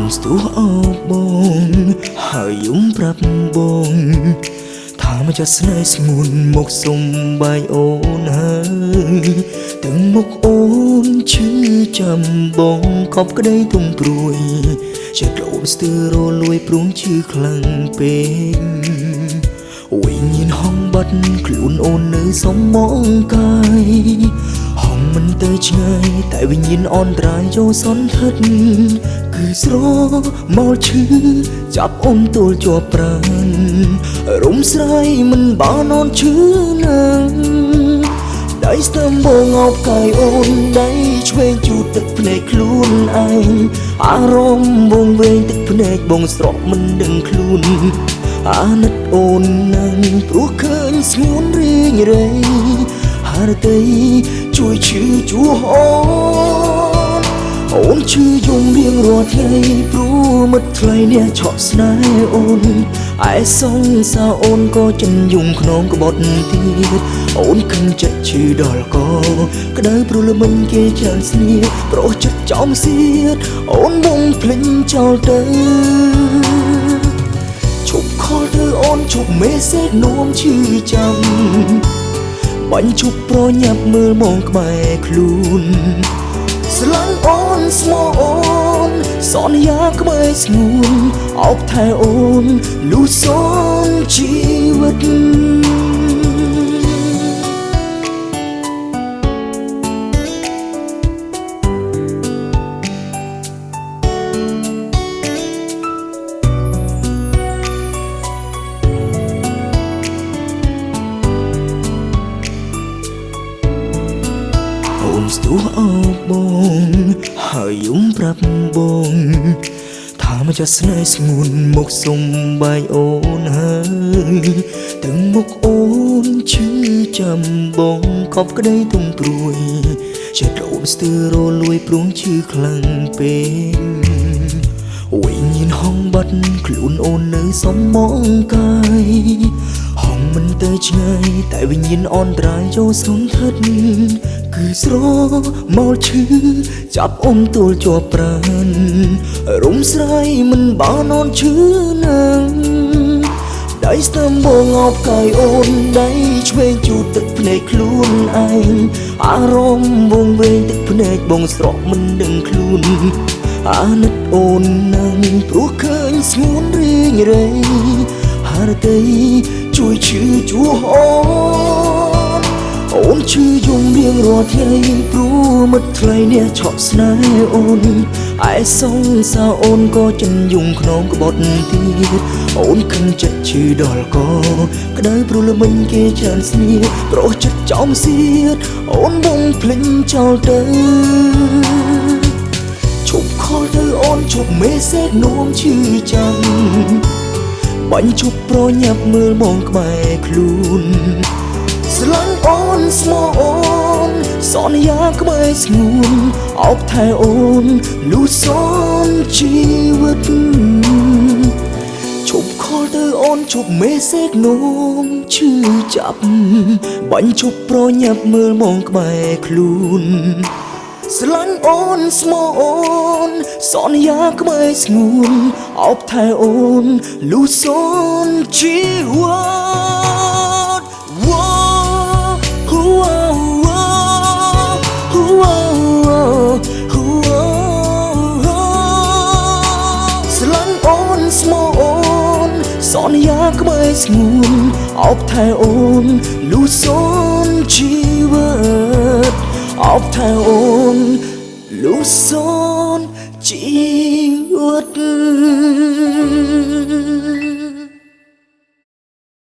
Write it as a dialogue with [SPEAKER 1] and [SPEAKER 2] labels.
[SPEAKER 1] នស្ទុះអោបបងហើយយំប្រាប់បងថាមកចាស់ស្នេហ៍ស្ងួនមកសុំបាយអូនហើយទាំងមុខអូនឈឺចាំបងកប់ក្តីទុំព្រួយចិត្តអូនស្ទើររលួយព្រោះឈឺខ្លាំងពេកវិញ្ញាណហងបាត់ខ្លួនអូននៅសំមងកាយហងមិនទៅឆ្ងាយតែវិញ្ញាណអនត្រាយចូលសន្ធិដ្ឋគឺស្រមកឈឺចាប់អូនទួលជាប់ប្រាណរំស្រាយមិនបានអូនឈឺនឹងដៃស្ទើមបងអោបកាយអូនដៃឆ្វេងជូតទឹកភ្នែកខ្លួនឯងអារម្មណ៍បងវែងទឹកភ្នែកបងស្រក់មិនដឹងខ្លួនអាណិតអូននឹងព្រោះឃើញស្ងួនរៀងរៃហារតីជួយឈឺជួអូនឈឺយំរៀងរាល់ថ្ងៃព្រោះមិត្តថ្លៃនេះឆក់ស្នេហ៍អូនឯសងសាអូនក៏ចិនយំក្នុងក្បត់ទៀតអូនខឹងចិត្តឈឺដល់កក្តៅព្រលមិនគេចានស្នៀប្រុសចិត្តចំសៀតអូនបងភ្លេចចោលទៅឈប់ខលទៅអូនឈប់មេសេចនួមឈឺចាំបាញ់ឈប់ប្រញាប់មើលមកក្បែរខ្លួនស្លាញ់អូនស្មោអូនសន្យាក្បែរស្ងួនអោបថែអូនលុះសនជីវិតអូនស្ទុះអោបបងហើយយំប្រាប់បងថាមកចាស់ស្នេហ៍ស្ងួនមកសុំបាយអូនហើយទាំងមុខអូនឈឺចាំបងកប់ក្តីទុំព្រួយចិត្តអូនស្ទើររលួយព្រោះឈឺខ្លាំងពេកវិញ្ញាណហងបាត់ខ្លួនអូននៅសំមងកាយហងមិនទៅឆ្ងាយតែវិញ្ញាណអនត្រាយចូលសន្ធិដ្ឋគឺស្រមកឈឺចាប់អូនទួលជាប់ប្រាណរំស្រាយមិនបានអូនឈឺនឹងដៃស្ទើមបងអោបកាយអូនដៃឆ្វេងជូតទឹកភ្នែកខ្លួនឯងអារម្មណ៍បងវែងទឹកភ្នែកបងស្រក់មិនដឹងខ្លួនអាណិតអូននឹងព្រោះឃើញស្ងួនរៀងរៃហារតីជួយឈឺជួអូនឈឺយំរៀងរាល់ថ្ងៃព្រោះមិត្តថ្លៃនេះឆក់ស្នេហ៍អូនឯសងសាអូនក៏ចិនយំក្នុងក្បត់ទៀតអូនខឹងចិត្តឈឺដល់កក្តៅព្រលមិនគេចានស្នៀប្រុសចិត្តចំសៀតអូនបងភ្លេចចោលទៅឈប់ខលទៅអូនឈប់មេសេចនួមឈឺចាំបាញ់ឈប់ប្រញាប់មើលមកក្បែរខ្លួនស្លាញ់អូនស្មោអូនសន្យាក្បែរស្ងួនអោបថែអូនលុះសនជីវិតឈប់ខលទៅអូនឈប់មេសេចនួមឈឺចាប់បាញ់ឈប់ប្រញាប់មើលមកក្បែរខ្លួនស្លាញ់អូនស្មោអូនសន្យាក្បែរស្ងួនអោបថែអូនលុះសនជីវិតស្លាញ់អូនស្មោអូនសន្យាក្បែរស្ងួនអោបថែអូនលុះសនជីវិតអោបថែអូនលុះសនជី